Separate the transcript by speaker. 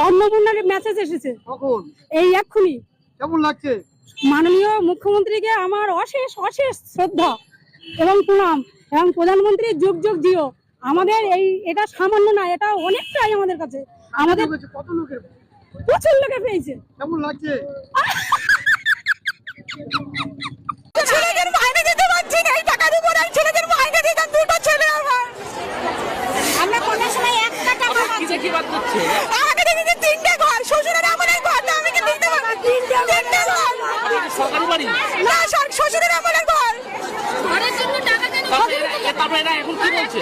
Speaker 1: অন্নপূর্ণার মেসেজ এসেছে
Speaker 2: কখন?
Speaker 1: এই এক্ষুনি।
Speaker 2: কেমন লাগছে?
Speaker 1: মাননীয় মুখ্যমন্ত্রীকে আমার অশেষ অশেষ শ্রদ্ধা এবং প্রণাম, এবং প্রধানমন্ত্রী যুগ যুগ জিও। আমাদের এটা সামান্য না, এটা অনেকটাই আমাদের কাছে। আমাদের
Speaker 2: কত লোকের
Speaker 1: প্রচুর লোকে পেয়েছে।
Speaker 2: কেমন লাগছে?
Speaker 1: ছেলেদের মাইনে দিতে পারছি না, এই টাকার উপর আমি ছেলেদের মাইনে দিতাম, দুটো ছেলে আমার। আমরা কোন সময় একটা টাকা পাচ্ছি কি বাদ করছে? আমাকে দিতে তিনটে ঘর, শ্বশুরের আমলের ঘর না, আমি কি দিতে পারবো? তিনটে ঘর।
Speaker 3: সরকারি বাড়ি
Speaker 1: না, শ্বশুরের আমলের ঘর। ঘরের জন্য টাকা দেন।
Speaker 3: তারপরে এরা এখন কি বলছে?